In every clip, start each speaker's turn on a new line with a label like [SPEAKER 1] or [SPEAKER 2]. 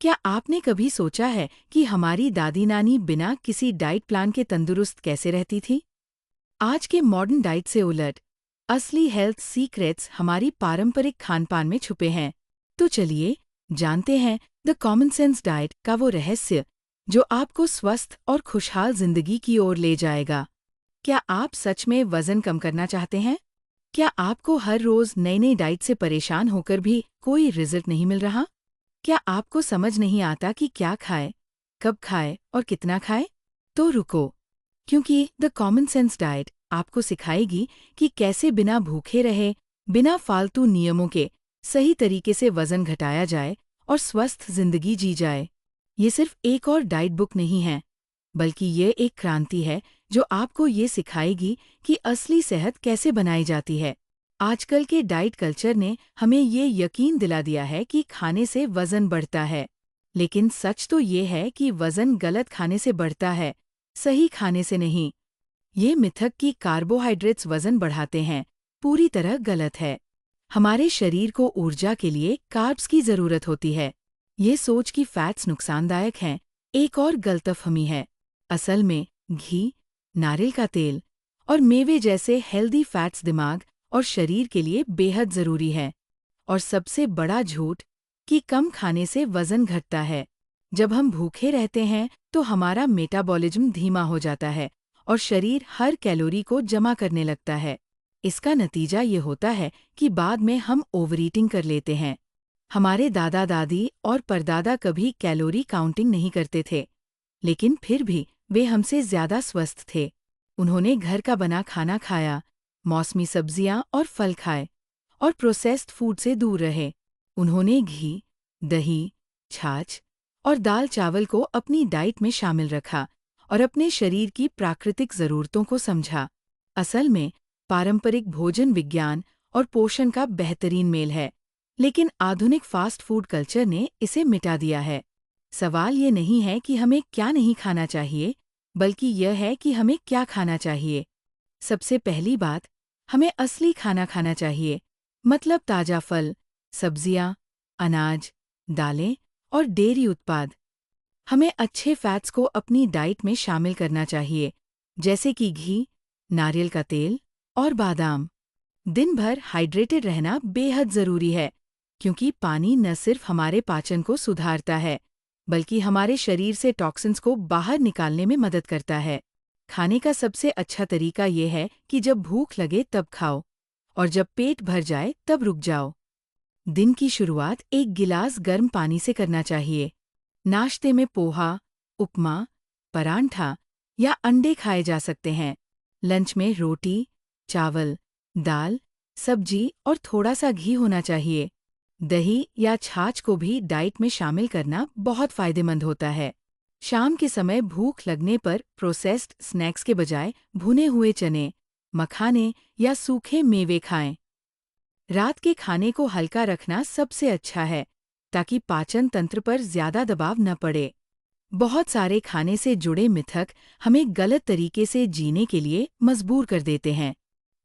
[SPEAKER 1] क्या आपने कभी सोचा है कि हमारी दादी नानी बिना किसी डाइट प्लान के तंदुरुस्त कैसे रहती थी? आज के मॉडर्न डाइट से उलट असली हेल्थ सीक्रेट्स हमारी पारंपरिक खानपान में छुपे हैं। तो चलिए जानते हैं द कॉमन सेंस डाइट का वो रहस्य जो आपको स्वस्थ और खुशहाल जिंदगी की ओर ले जाएगा। क्या आप सच में वजन कम करना चाहते हैं? क्या आपको हर रोज नई नई डाइट से परेशान होकर भी कोई रिजल्ट नहीं मिल रहा? क्या आपको समझ नहीं आता कि क्या खाए, कब खाए और कितना खाए? तो रुको, क्योंकि द कॉमन सेंस डाइट आपको सिखाएगी कि कैसे बिना भूखे रहे, बिना फालतू नियमों के सही तरीके से वजन घटाया जाए और स्वस्थ जिंदगी जी जाए। ये सिर्फ एक और डाइट बुक नहीं है, बल्कि ये एक क्रांति है जो आपको ये सिखाएगी कि असली सेहत कैसे बनाई जाती है। आजकल के डाइट कल्चर ने हमें ये यकीन दिला दिया है कि खाने से वजन बढ़ता है, लेकिन सच तो ये है कि वजन गलत खाने से बढ़ता है, सही खाने से नहीं। ये मिथक कि कार्बोहाइड्रेट्स वजन बढ़ाते हैं पूरी तरह गलत है। हमारे शरीर को ऊर्जा के लिए कार्ब्स की जरूरत होती है। ये सोच कि फैट्स नुकसानदायक हैं एक और गलतफहमी है। असल में घी, नारियल का तेल और मेवे जैसे हेल्दी फैट्स दिमाग और शरीर के लिए बेहद जरूरी है। और सबसे बड़ा झूठ कि कम खाने से वजन घटता है। जब हम भूखे रहते हैं तो हमारा मेटाबॉलिज्म धीमा हो जाता है और शरीर हर कैलोरी को जमा करने लगता है। इसका नतीजा ये होता है कि बाद में हम ओवरईटिंग कर लेते हैं। हमारे दादा दादी और परदादा कभी कैलोरी काउंटिंग नहीं करते थे, लेकिन फिर भी वे हमसे ज्यादा स्वस्थ थे। उन्होंने घर का बना खाना खाया, मौसमी सब्जियां और फल खाए और प्रोसेस्ड फूड से दूर रहे। उन्होंने घी, दही, छाछ और दाल चावल को अपनी डाइट में शामिल रखा और अपने शरीर की प्राकृतिक जरूरतों को समझा। असल में पारंपरिक भोजन विज्ञान और पोषण का बेहतरीन मेल है, लेकिन आधुनिक फास्ट फूड कल्चर ने इसे मिटा दिया है। सवाल ये नहीं है कि हमें क्या नहीं खाना चाहिए, बल्कि यह है कि हमें क्या खाना चाहिए। सबसे पहली बात, हमें असली खाना खाना चाहिए, मतलब ताजा फल, सब्जियां, अनाज, दालें और डेयरी उत्पाद। हमें अच्छे फैट्स को अपनी डाइट में शामिल करना चाहिए, जैसे कि घी, नारियल का तेल और बादाम। दिन भर हाइड्रेटेड रहना बेहद जरूरी है, क्योंकि पानी न सिर्फ हमारे पाचन को सुधारता है, बल्कि हमारे शरीर से टॉक्सिन्स को बाहर निकालने में मदद करता है। खाने का सबसे अच्छा तरीका ये है कि जब भूख लगे तब खाओ और जब पेट भर जाए तब रुक जाओ। दिन की शुरुआत एक गिलास गर्म पानी से करना चाहिए। नाश्ते में पोहा, उपमा, परांठा या अंडे खाए जा सकते हैं। लंच में रोटी, चावल, दाल, सब्जी और थोड़ा सा घी होना चाहिए। दही या छाछ को भी डाइट में शामिल करना बहुत फायदेमंद होता है। शाम के समय भूख लगने पर प्रोसेस्ड स्नैक्स के बजाय भुने हुए चने, मखाने या सूखे मेवे खाएं। रात के खाने को हल्का रखना सबसे अच्छा है, ताकि पाचन तंत्र पर ज्यादा दबाव न पड़े। बहुत सारे खाने से जुड़े मिथक हमें गलत तरीके से जीने के लिए मजबूर कर देते हैं।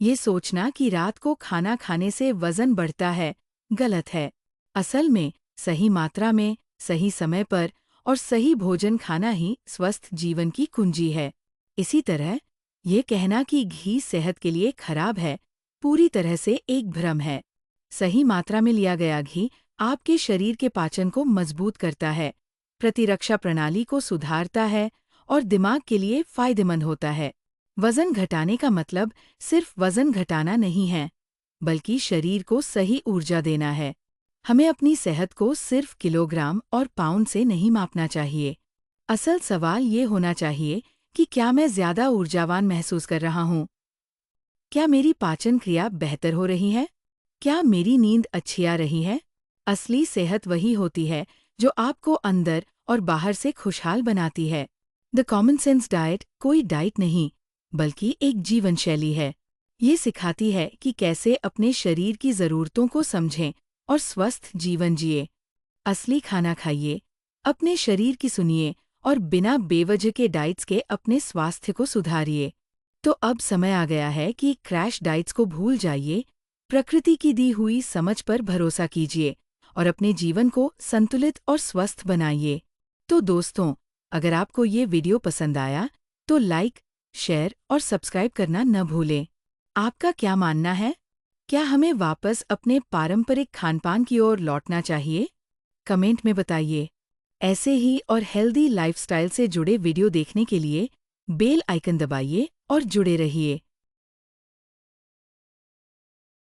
[SPEAKER 1] ये सोचना कि रात को खाना खाने से वजन बढ़ता है, गलत है। असल में सही मात्रा में, सही समय पर और सही भोजन खाना ही स्वस्थ जीवन की कुंजी है। इसी तरह ये कहना कि घी सेहत के लिए खराब है, पूरी तरह से एक भ्रम है। सही मात्रा में लिया गया घी आपके शरीर के पाचन को मजबूत करता है, प्रतिरक्षा प्रणाली को सुधारता है और दिमाग के लिए फायदेमंद होता है। वजन घटाने का मतलब सिर्फ वजन घटाना नहीं है, बल्कि शरीर को सही ऊर्जा देना है। हमें अपनी सेहत को सिर्फ किलोग्राम और पाउंड से नहीं मापना चाहिए। असल सवाल ये होना चाहिए कि क्या मैं ज्यादा ऊर्जावान महसूस कर रहा हूँ? क्या मेरी पाचन क्रिया बेहतर हो रही है? क्या मेरी नींद अच्छी आ रही है? असली सेहत वही होती है जो आपको अंदर और बाहर से खुशहाल बनाती है। द कॉमन सेंस डाइट कोई डाइट नहीं, बल्कि एक जीवन शैली है। ये सिखाती है कि कैसे अपने शरीर की ज़रूरतों को समझें और स्वस्थ जीवन जिए। असली खाना खाइए, अपने शरीर की सुनिए और बिना बेवजह के डाइट्स के अपने स्वास्थ्य को सुधारिए। तो अब समय आ गया है कि क्रैश डाइट्स को भूल जाइए, प्रकृति की दी हुई समझ पर भरोसा कीजिए और अपने जीवन को संतुलित और स्वस्थ बनाइए। तो दोस्तों, अगर आपको ये वीडियो पसंद आया तो लाइक, शेयर और सब्सक्राइब करना न भूलें। आपका क्या मानना है? क्या हमें वापस अपने पारंपरिक खानपान की ओर लौटना चाहिए? कमेंट में बताइए। ऐसे ही और हेल्दी लाइफस्टाइल से जुड़े वीडियो देखने के लिए बेल आइकन दबाइए और जुड़े रहिए।